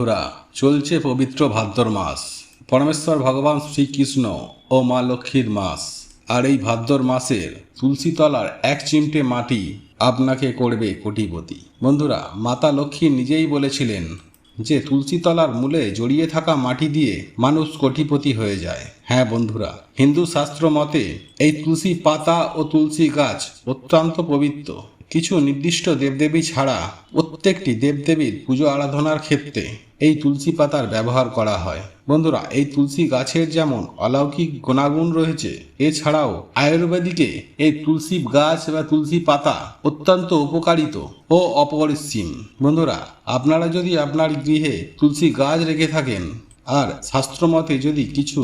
বন্ধুরা, চলছে পবিত্র ভাদ্র মাস। পরমেশ্বর ভগবান শ্রীকৃষ্ণ ও মা লক্ষ্মীর মাস। আর এই ভাদ্র মাসের তুলসী তলার এক চিমটে মাটি আপনাকে করবে কোটিপতি। বন্ধুরা, মাতা লক্ষ্মী নিজেই বলেছিলেন যে তুলসী তলার মূলে জড়িয়ে থাকা মাটি দিয়ে মানুষ কোটিপতি হয়ে যায়। হ্যাঁ বন্ধুরা, হিন্দু শাস্ত্র মতে এই তুলসী পাতা ও তুলসী গাছ অত্যন্ত পবিত্র। কিছু নির্দিষ্ট দেবদেবী ছাড়া প্রত্যেকটি দেবদেবীর পুজো আরাধনার ক্ষেত্রে এই তুলসী পাতার ব্যবহার করা হয়। বন্ধুরা, এই তুলসী গাছের যেমন অলৌকিক গুণাগুণ রয়েছে, এছাড়াও আয়ুর্বেদিকে এই তুলসী গাছ বা তুলসী পাতা অত্যন্ত উপকারিত ও অপরিসীম। বন্ধুরা, আপনারা যদি আপনার গৃহে তুলসী গাছ রেখে থাকেন আর শাস্ত্রমতে যদি কিছু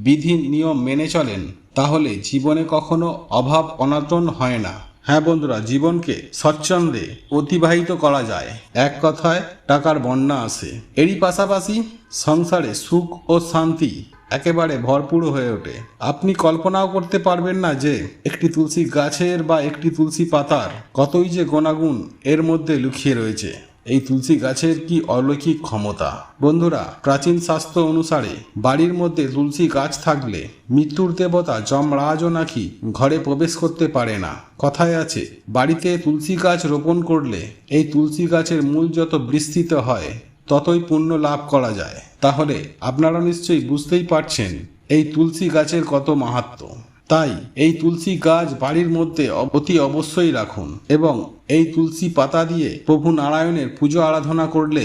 বিধি নিয়ম মেনে চলেন, তাহলে জীবনে কখনো অভাব অনটন হয় না। হ্যাঁ বন্ধুরা, জীবনকে স্বচ্ছন্দে অতিবাহিত করা যায়। এক কথায় টাকার বন্যা আসে। এরই পাশাপাশি সংসারে সুখ ও শান্তি একেবারে ভরপুর হয়ে ওঠে। আপনি কল্পনাও করতে পারবেন না যে একটি তুলসী গাছের বা একটি তুলসী পাতার কতই যে গুণাগুণ এর মধ্যে লুকিয়ে রয়েছে। এই তুলসী গাছের কি অলৌকিক ক্ষমতা। বন্ধুরা, প্রাচীন শাস্ত্র অনুসারে বাড়ির মধ্যে তুলসী গাছ থাকলে মৃত্যুর দেবতা যমরাজও নাকি ঘরে প্রবেশ করতে পারে না। কথায় আছে, বাড়িতে তুলসী গাছ রোপণ করলে এই তুলসী গাছের মূল যত বিস্তৃত হয় ততই পুণ্য লাভ করা যায়। তাহলে আপনারা নিশ্চয়ই বুঝতেই পারছেন এই তুলসী গাছের কত মাহাত্ম্য। তাই এই তুলসী গাছ বাড়ির মধ্যে অতি অবশ্যই রাখুন এবং এই তুলসী পাতা দিয়ে প্রভু নারায়ণের পুজো আরাধনা করলে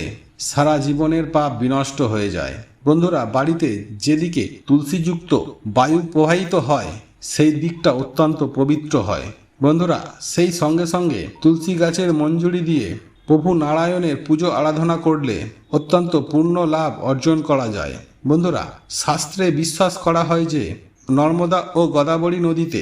সারা জীবনের পাপ বিনষ্ট হয়ে যায়। বন্ধুরা, বাড়িতে যেদিকে তুলসীযুক্ত বায়ু প্রবাহিত হয় সেই দিকটা অত্যন্ত পবিত্র হয়। বন্ধুরা, সেই সঙ্গে সঙ্গে তুলসী গাছের মঞ্জুরি দিয়ে প্রভু নারায়ণের পুজো আরাধনা করলে অত্যন্ত পূর্ণ লাভ অর্জন করা যায়। বন্ধুরা, শাস্ত্রে বিশ্বাস করা হয় যে নর্মদা ও গোদাবরী নদীতে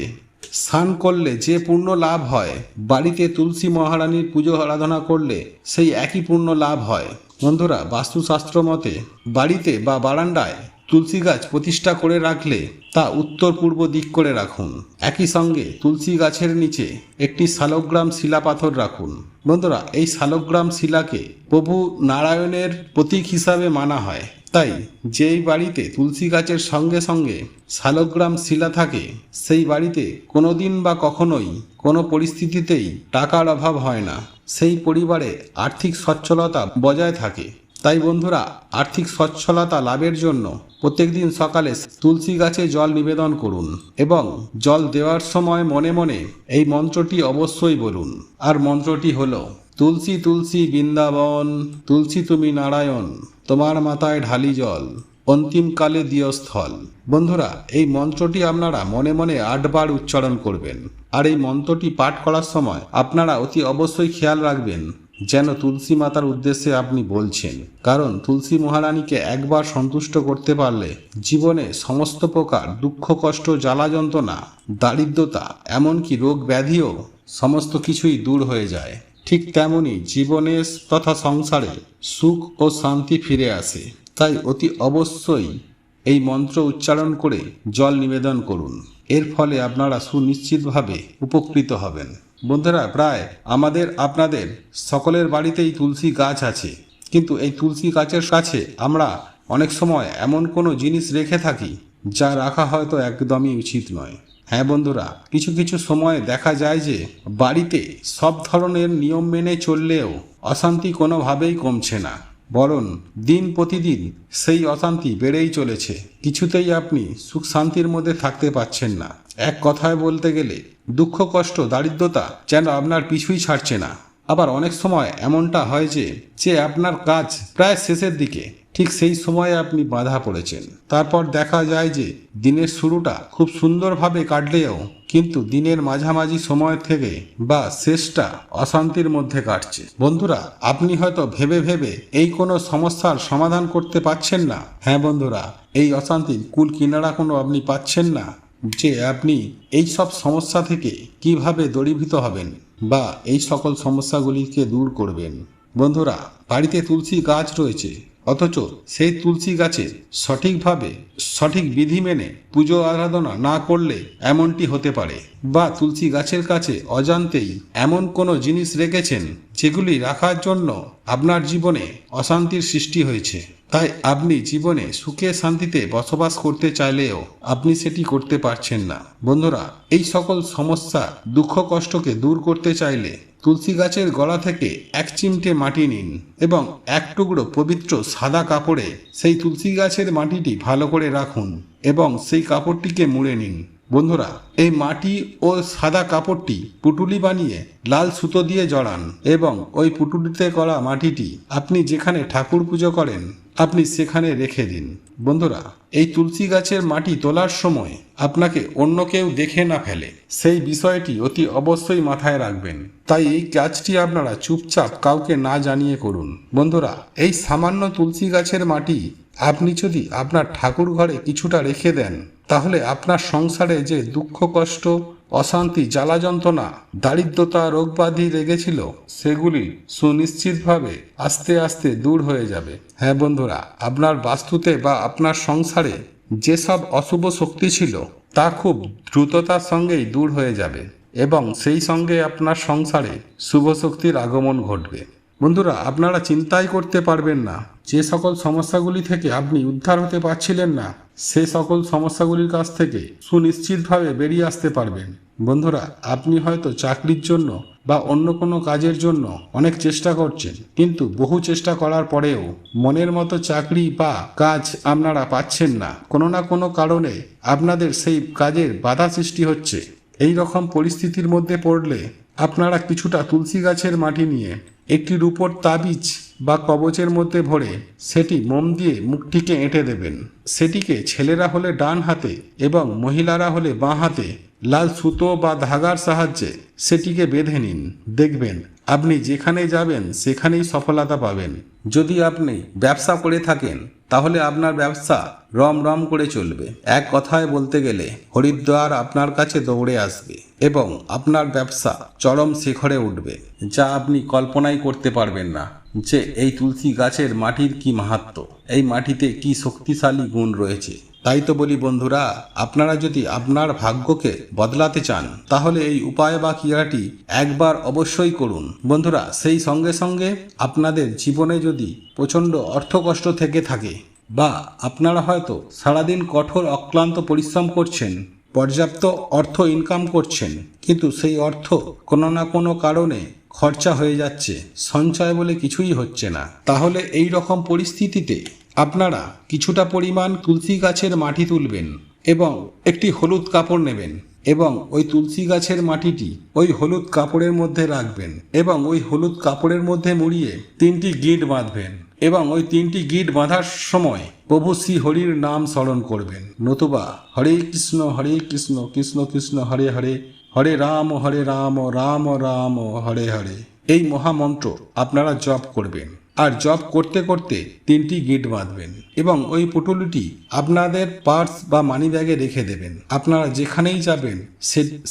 স্নান করলে যে পূর্ণ লাভ হয়, বাড়িতে তুলসী মহারানীর পুজো আরাধনা করলে সেই একই পূর্ণ লাভ হয়। বন্ধুরা, বাস্তুশাস্ত্র মতে বাড়িতে বা বারান্দায় তুলসী গাছ প্রতিষ্ঠা করে রাখলে তা উত্তর পূর্ব দিক করে রাখুন। একই সঙ্গে তুলসী গাছের নিচে একটি শালগ্রাম শিলা পাথর রাখুন। বন্ধুরা, এই শালগ্রাম শিলাকে প্রভু নারায়ণের প্রতীক হিসাবে মানা হয়। তাই যেই বাড়িতে তুলসী গাছের সঙ্গে সঙ্গে শালগ্রাম শিলা থাকে সেই বাড়িতে কোনোদিন বা কখনোই কোনো পরিস্থিতিতেই টাকার অভাব হয় না। সেই পরিবারে আর্থিক সচ্ছলতা বজায় থাকে। তাই বন্ধুরা, আর্থিক সচ্ছলতা লাভের জন্য প্রত্যেকদিন সকালে তুলসী গাছে জল নিবেদন করুন এবং জল দেওয়ার সময় মনে মনে এই মন্ত্রটি অবশ্যই বলুন। আর মন্ত্রটি হলো, তুলসী তুলসী বৃন্দাবন, তুলসী তুমি নারায়ণ, তোমার মাথায় ঢালি জল, অন্তিমকালে দিয় স্থল। বন্ধুরা, এই মন্ত্রটি আপনারা মনে মনে 8 বার উচ্চারণ করবেন। আর এই মন্ত্রটি পাঠ করার সময় আপনারা অতি অবশ্যই খেয়াল রাখবেন যেন তুলসী মাতার উদ্দেশ্যে আপনি বলছেন। কারণ তুলসী মহারানীকে একবার সন্তুষ্ট করতে পারলে জীবনে সমস্ত প্রকার দুঃখ কষ্ট জ্বালা যন্ত্রণা দারিদ্রতা এমনকি রোগ ব্যাধিও সমস্ত কিছুই দূর হয়ে যায়। ঠিক তেমনি জীবনে তথা সংসারে সুখ ও শান্তি ফিরে আসে। তাই অতি অবশ্যই এই মন্ত্র উচ্চারণ করে জল নিবেদন করুন। এর ফলে আপনারা সুনিশ্চিতভাবে উপকৃত হবেন। বন্ধুরা, প্রায় আমাদের আপনাদের সকলের বাড়িতেই তুলসী গাছ আছে, কিন্তু এই তুলসী গাছের কাছে আমরা অনেক সময় এমন কোনো জিনিস রেখে থাকি যা রাখা হয়তো একদমই উচিত নয়। হ্যাঁ বন্ধুরা, কিছু কিছু সময় দেখা যায় যে বাড়িতে সব ধরনের নিয়ম মেনে চললেও অশান্তি কোনোভাবেই কমছে না, বরং দিন প্রতিদিন সেই অশান্তি বেড়েই চলেছে। কিছুতেই আপনি সুখ শান্তির মধ্যে থাকতে পারছেন না। এক কথায় বলতে গেলে দুঃখ কষ্ট দারিদ্রতা যেন আপনার পিছুই ছাড়ছে না। আবার অনেক সময় এমনটা হয় যে আপনার কাজ প্রায় শেষের দিকে, ঠিক সেই সময়ে আপনি বাধা পড়েছেন। তারপর দেখা যায় যে দিনের শুরুটা খুব সুন্দরভাবে কাটলেও কিন্তু দিনের মাঝামাঝি সময় থেকে বা শেষটা অশান্তির মধ্যে কাটছে। বন্ধুরা, আপনি হয়তো ভেবে ভেবে এই কোনো সমস্যার সমাধান করতে পারছেন না। হ্যাঁ বন্ধুরা, এই অশান্তির কুল কিনারা কোনো আপনি পাচ্ছেন না যে আপনি এই সব সমস্যা থেকে কিভাবে দূরীভূত হবেন বা এই সকল সমস্যাগুলিকে দূর করবেন। বন্ধুরা, বাড়িতে তুলসী গাছ রয়েছে অথচ সেই তুলসী গাছে সঠিকভাবে সঠিক বিধি মেনে পুজো আরাধনা না করলে এমনটি হতে পারে, বা তুলসী গাছের কাছে অজান্তেই এমন কোনো জিনিস রেখেছেন যেগুলি রাখার জন্য আপনার জীবনে অশান্তির সৃষ্টি হয়েছে। তাই আপনি জীবনে সুখে শান্তিতে বসবাস করতে চাইলেও আপনি সেটি করতে পারছেন না। বন্ধুরা, এই সকল সমস্যা দুঃখ কষ্টকে দূর করতে চাইলে তুলসী গাছের গলা থেকে এক চিমটে মাটি নিন এবং এক টুকরো পবিত্র সাদা কাপড়ে সেই তুলসী গাছের মাটিটি ভালো করে রাখুন এবং সেই কাপড়টিকে মুড়ে নিন। বন্ধুরা, এই মাটি ও সাদা কাপড়টি পুটুলি বানিয়ে লাল সুতো দিয়ে জড়ান এবং ওই পুটুলিতে করা মাটিটি আপনি যেখানে ঠাকুর পুজো করেন আপনি সেখানে রেখে দিন। বন্ধুরা, এই তুলসী গাছের মাটি তোলার সময় আপনাকে অন্য কেউ দেখে না ফেলে সেই বিষয়টি অতি অবশ্যই মাথায় রাখবেন। তাই এই কাজটি আপনারা চুপচাপ কাউকে না জানিয়ে করুন। বন্ধুরা, এই সামান্য তুলসী গাছের মাটি আপনি যদি আপনার ঠাকুর ঘরে কিছুটা রেখে দেন তাহলে আপনার সংসারে যে দুঃখ কষ্ট অশান্তি জ্বালা যন্ত্রণা দারিদ্রতা রোগব্যাধি লেগেছিল সেগুলি সুনিশ্চিতভাবে আস্তে আস্তে দূর হয়ে যাবে। হ্যাঁ বন্ধুরা, আপনার বাস্তুতে বা আপনার সংসারে যেসব অশুভ শক্তি ছিল তা খুব দ্রুততার সঙ্গেই দূর হয়ে যাবে এবং সেই সঙ্গে আপনার সংসারে শুভ শক্তির আগমন ঘটবে। বন্ধুরা, আপনারা চিন্তাই করতে পারবেন না যে সকল সমস্যাগুলি থেকে আপনি উদ্ধার হতে পারছিলেন না সে সকল সমস্যাগুলির কাছ থেকে সুনিশ্চিতভাবে বেরিয়ে আসতে পারবেন। বন্ধুরা, আপনি হয়তো চাকরির জন্য বা অন্য কোনো কাজের জন্য অনেক চেষ্টা করছেন, কিন্তু বহু চেষ্টা করার পরেও মনের মতো চাকরি বা কাজ আপনারা পাচ্ছেন না। কোনো না কোনো কারণে আপনাদের সেই কাজের বাধা সৃষ্টি হচ্ছে। এই রকম পরিস্থিতির মধ্যে পড়লে আপনারা কিছুটা তুলসী গাছের মাটি নিয়ে একটি রূপোর তাবিজ বা কবচের মধ্যে ভরে সেটি মোম দিয়ে মুখটিকে এঁটে দেবেন। সেটিকে ছেলেরা হলে ডান হাতে এবং মহিলারা হলে বাঁ হাতে লাল সুতো বা ধাগার সাহায্যে সেটিকে বেঁধে নিন। দেখবেন আপনি যেখানে যাবেন সেখানেই সফলতা পাবেন। যদি আপনি ব্যবসা করে থাকেন তাহলে আপনার ব্যবসা রম রম করে চলবে। এক কথায় বলতে গেলে হরিদ্বার আপনার কাছে দৌড়ে আসবে এবং আপনার ব্যবসা চরম শিখরে উঠবে, যা আপনি কল্পনাই করতে পারবেন না যে এই তুলসী গাছের মাটির কি মাহাত্ম্য, এই মাটিতে কি শক্তিশালী গুণ রয়েছে। তাই তো বলি বন্ধুরা, আপনারা যদি আপনার ভাগ্যকে বদলাতে চান তাহলে এই উপায় বা ক্রিয়াটি একবার অবশ্যই করুন। বন্ধুরা, সেই সঙ্গে সঙ্গে আপনাদের জীবনে যদি প্রচণ্ড অর্থকষ্ট থেকে থাকে বা আপনারা হয়তো সারাদিন কঠোর অক্লান্ত পরিশ্রম করছেন, পর্যাপ্ত অর্থ ইনকাম করছেন, কিন্তু সেই অর্থ কোনো না কোনো কারণে খরচা হয়ে যাচ্ছে, সঞ্চয় বলে কিছুই হচ্ছে না, তাহলে এই রকম পরিস্থিতিতে আপনারা কিছুটা পরিমাণ তুলসী গাছের মাটি তুলবেন এবং একটি হলুদ কাপড় নেবেন এবং ওই তুলসী গাছের মাটিটি ওই হলুদ কাপড়ের মধ্যে রাখবেন এবং ওই হলুদ কাপড়ের মধ্যে মুড়িয়ে 3টি গিঁট বাঁধবেন এবং ওই 3টি গিঁট বাঁধার সময় প্রভু শ্রী হরির নাম স্মরণ করবেন, নতুবা হরে কৃষ্ণ কৃষ্ণ কৃষ্ণ হরে হরে, হরে রাম রাম রাম হরে হরে এই মহামন্ত্র আপনারা জপ করবেন। আর জপ করতে করতে 3টি গিঁট বাঁধবেন এবং ওই পুটুলিটি আপনাদের পার্স বা মানি ব্যাগে রেখে দেবেন। আপনারা যেখানেই যাবেন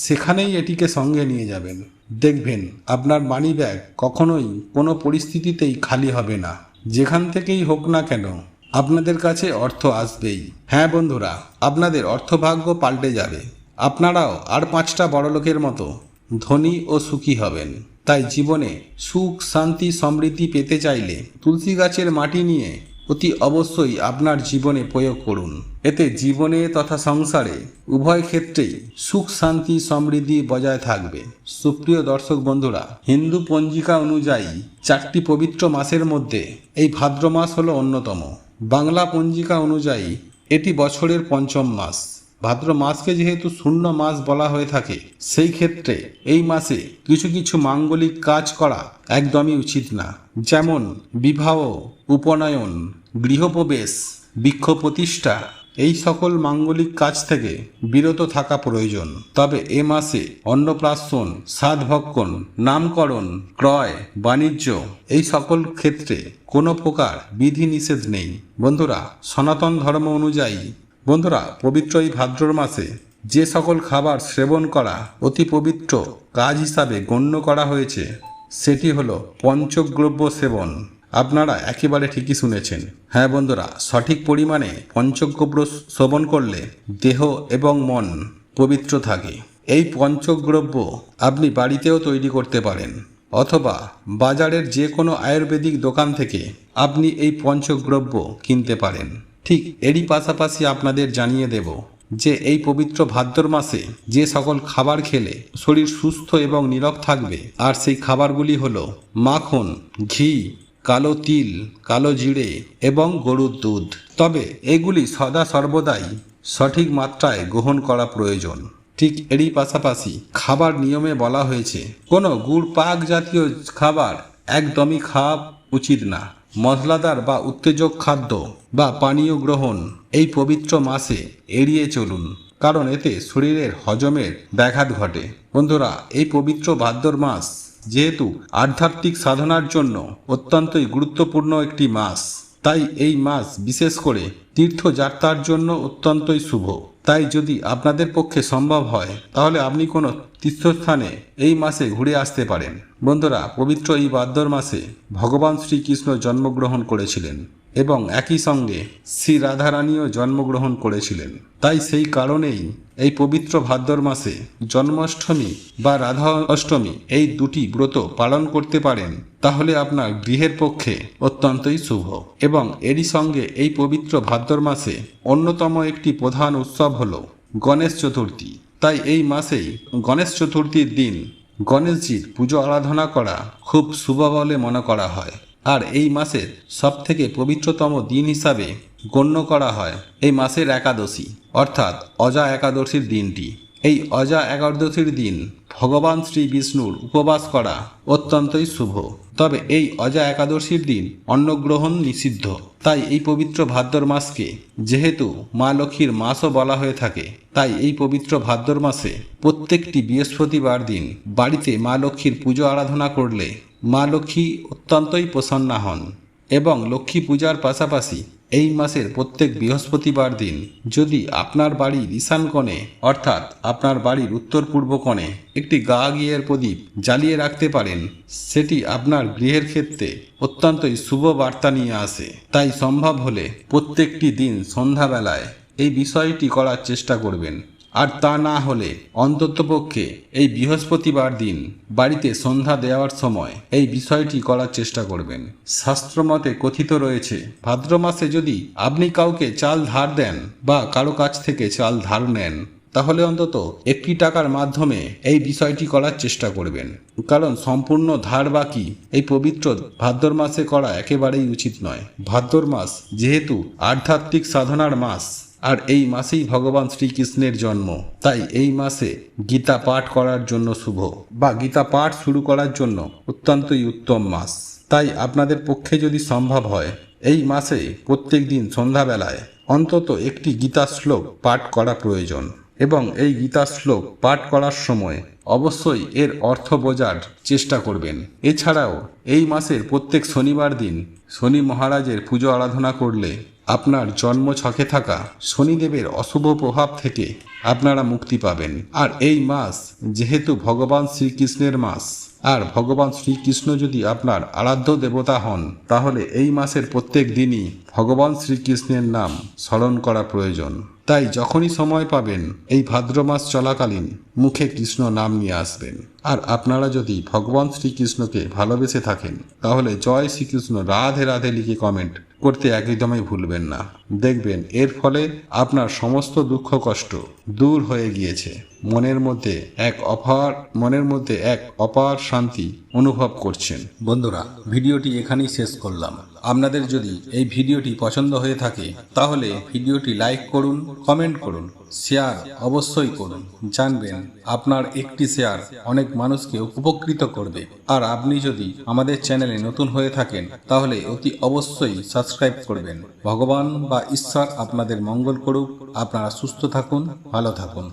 সেখানেই এটিকে সঙ্গে নিয়ে যাবেন। দেখবেন আপনার মানি ব্যাগ কখনোই কোনো পরিস্থিতিতেই খালি হবে না। যেখান থেকেই হোক না কেন আপনাদের কাছে অর্থ আসবেই। হ্যাঁ বন্ধুরা, আপনাদের অর্থভাগ্য পাল্টে যাবে। আপনারাও আর 5টা বড়লোকের মতো ধনী ও সুখী হবেন। তাই জীবনে সুখ শান্তি সমৃদ্ধি পেতে চাইলে তুলসী গাছের মাটি নিয়ে অতি অবশ্যই আপনার জীবনে প্রয়োগ করুন। এতে জীবনে তথা সংসারে উভয় ক্ষেত্রেই সুখ শান্তি সমৃদ্ধি বজায় থাকবে। সুপ্রিয় দর্শক বন্ধুরা, হিন্দু পঞ্জিকা অনুযায়ী 4টি পবিত্র মাসের মধ্যে এই ভাদ্র মাস হলো অন্যতম। বাংলা পঞ্জিকা অনুযায়ী এটি বছরের 5ম মাস। ভাদ্র মাসকে যেহেতু শূন্য মাস বলা হয়ে থাকে, সেই ক্ষেত্রে এই মাসে কিছু কিছু মাঙ্গলিক কাজ করা একদমই উচিত না, যেমন বিবাহ, উপনয়ন, গৃহপ্রবেশ, বৃক্ষ প্রতিষ্ঠা, এই সকল মাঙ্গলিক কাজ থেকে বিরত থাকা প্রয়োজন। তবে এ মাসে অন্নপ্রাশন, সাধভক্ষণ, নামকরণ, ক্রয়, বাণিজ্য এই সকল ক্ষেত্রে কোনো প্রকার বিধি নিষেধ নেই। বন্ধুরা, সনাতন ধর্ম অনুযায়ী পবিত্র এই ভাদ্র মাসে যে সকল খাবার সেবন করা অতি পবিত্র কাজ হিসাবে গণ্য করা হয়েছে সেটি হলো পঞ্চদ্রব্য সেবন। আপনারা একেবারে ঠিকই শুনেছেন। হ্যাঁ বন্ধুরা, সঠিক পরিমাণে পঞ্চগব্য সেবন করলে দেহ এবং মন পবিত্র থাকে। এই পঞ্চদ্রব্য আপনি বাড়িতেও তৈরি করতে পারেন, অথবা বাজারের যে কোনো আয়ুর্বেদিক দোকান থেকে আপনি এই পঞ্চদ্রব্য কিনতে পারেন। ঠিক এরই পাশাপাশি আপনাদের জানিয়ে দেব যে এই পবিত্র ভাদ্র মাসে যে সকল খাবার খেলে শরীর সুস্থ এবং নীরোগ থাকবে, আর সেই খাবারগুলি হলো মাখন, ঘি, কালো তিল, কালো জিরে এবং গরুর দুধ। তবে এগুলি সদা সর্বদাই সঠিক মাত্রায় গ্রহণ করা প্রয়োজন। ঠিক এরই পাশাপাশি খাবার নিয়মে বলা হয়েছে কোনো গুড় পাক জাতীয় খাবার একদমই খাওয়া উচিত না। মশলাদার বা উত্তেজক খাদ্য বা পানীয় গ্রহণ এই পবিত্র মাসে এড়িয়ে চলুন, কারণ এতে শরীরের হজমের ব্যাঘাত ঘটে। বন্ধুরা, এই পবিত্র ভাদ্র মাস যেহেতু আধ্যাত্মিক সাধনার জন্য অত্যন্তই গুরুত্বপূর্ণ একটি মাস, তাই এই মাস বিশেষ করে তীর্থযাত্রার জন্য অত্যন্তই শুভ। তাই যদি আপনাদের পক্ষে সম্ভব হয় তাহলে আপনি কোনো তীর্থস্থানে এই মাসে ঘুরে আসতে পারেন। বন্ধুরা, পবিত্র এই ভাদ্র মাসে ভগবান শ্রীকৃষ্ণ জন্মগ্রহণ করেছিলেন এবং একই সঙ্গে শ্রী রাধারানীও জন্মগ্রহণ করেছিলেন। তাই সেই কারণেই এই পবিত্র ভাদ্র মাসে জন্মাষ্টমী বা রাধা অষ্টমী এই দুটি ব্রত পালন করতে পারেন, তাহলে আপনার গৃহের পক্ষে অত্যন্তই শুভ। এবং এরই সঙ্গে এই পবিত্র ভাদ্র মাসে অন্যতম একটি প্রধান উৎসব হল গণেশ চতুর্থী। তাই এই মাসেই গণেশ চতুর্থীর দিন গণেশজির পুজো আরাধনা করা খুব শুভ বলে মনে করা হয়। আর এই মাসের সবথেকে পবিত্রতম দিন হিসাবে গণ্য করা হয় এই মাসের একাদশী, অর্থাৎ অজা একাদশীর দিনটি। এই অজা একাদশীর দিন ভগবান শ্রী বিষ্ণুর উপবাস করা অত্যন্তই শুভ। তবে এই অজা একাদশীর দিন অন্নগ্রহণ নিষিদ্ধ। তাই এই পবিত্র ভাদ্র মাসকে যেহেতু মা লক্ষ্মীর মাসও বলা হয়ে থাকে, তাই এই পবিত্র ভাদ্র মাসে প্রত্যেকটি বৃহস্পতিবার দিন বাড়িতে মা লক্ষ্মীর পুজো আরাধনা করলে মা লক্ষ্মী অত্যন্তই প্রসন্না হন। এবং লক্ষ্মী পূজার পাশাপাশি এই মাসের প্রত্যেক বৃহস্পতিবার দিন যদি আপনার বাড়ির ঈশান কোণে, অর্থাৎ আপনার বাড়ির উত্তর পূর্ব কোণে একটি গা ঘিয়ের প্রদীপ জ্বালিয়ে রাখতে পারেন, সেটি আপনার গৃহের ক্ষেত্রে অত্যন্তই শুভ বার্তা নিয়ে আসে। তাই সম্ভব হলে প্রত্যেকটি দিন সন্ধ্যাবেলায় এই বিষয়টি করার চেষ্টা করবেন। আর তা না হলে অন্ততপক্ষে এই বৃহস্পতিবার দিন বাড়িতে সন্ধ্যা দেওয়ার সময় এই বিষয়টি করার চেষ্টা করবেন। শাস্ত্রমতে কথিত রয়েছে, ভাদ্র মাসে যদি আপনি কাউকে চাল ধার দেন বা কারো কাছ থেকে চাল ধার নেন, তাহলে অন্তত একটি টাকার মাধ্যমে এই বিষয়টি করার চেষ্টা করবেন। কারণ সম্পূর্ণ ধার বাকি এই পবিত্র ভাদ্র মাসে করা একেবারেই উচিত নয়। ভাদ্র মাস যেহেতু আধ্যাত্মিক সাধনার মাস, আর এই মাসেই ভগবান শ্রীকৃষ্ণের জন্ম, তাই এই মাসে গীতা পাঠ করার জন্য শুভ, বা গীতা পাঠ শুরু করার জন্য অত্যন্তই উত্তম মাস। তাই আপনাদের পক্ষে যদি সম্ভব হয় এই মাসে প্রত্যেক দিন সন্ধ্যাবেলায় অন্তত একটি গীতা শ্লোক পাঠ করা প্রয়োজন। এবং এই গীতা শ্লোক পাঠ করার সময় অবশ্যই এর অর্থ বোঝার চেষ্টা করবেন। এছাড়াও এই মাসের প্রত্যেক শনিবার দিন শনি মহারাজের পুজো আরাধনা করলে আপনার জন্ম ছকে থাকা শনিদেবের অশুভ প্রভাব থেকে আপনারা মুক্তি পাবেন। আর এই মাস যেহেতু ভগবান শ্রীকৃষ্ণের মাস, আর ভগবান শ্রীকৃষ্ণ যদি আপনার আরাধ্য দেবতা হন, তাহলে এই মাসের প্রত্যেক দিনই ভগবান শ্রীকৃষ্ণের নাম স্মরণ করা প্রয়োজন। তাই যখনই সময় পাবেন এই ভাদ্র মাস চলাকালীন মুখে কৃষ্ণ নাম নিয়ে আসবেন। আর আপনারা যদি ভগবান শ্রীকৃষ্ণকে ভালোবেসে থাকেন তাহলে জয় শ্রীকৃষ্ণ রাধে রাধে লিখে কমেন্ট করতে একদমই ভুলবেন না। দেখবেন এর ফলে আপনার সমস্ত দুঃখ কষ্ট দূর হয়ে গিয়েছে। মনের মধ্যে এক অপার শান্তি অনুভব করছেন। বন্ধুরা, ভিডিওটি এখানেই শেষ করলাম। আপনাদের যদি এই ভিডিওটি পছন্দ হয়ে থাকে তাহলে ভিডিওটি লাইক করুন, কমেন্ট করুন, শেয়ার অবশ্যই করুন। জানবেন আপনার একটি শেয়ার অনেক মানুষকে উপকৃত করবে। আর আপনি যদি আমাদের চ্যানেলে নতুন হয়ে থাকেন তাহলে অতি অবশ্যই সাবস্ক্রাইব করবেন। ভগবান বা ঈশ্বর আপনাদের মঙ্গল করুক। আপনারা সুস্থ থাকুন, ভালো থাকুন।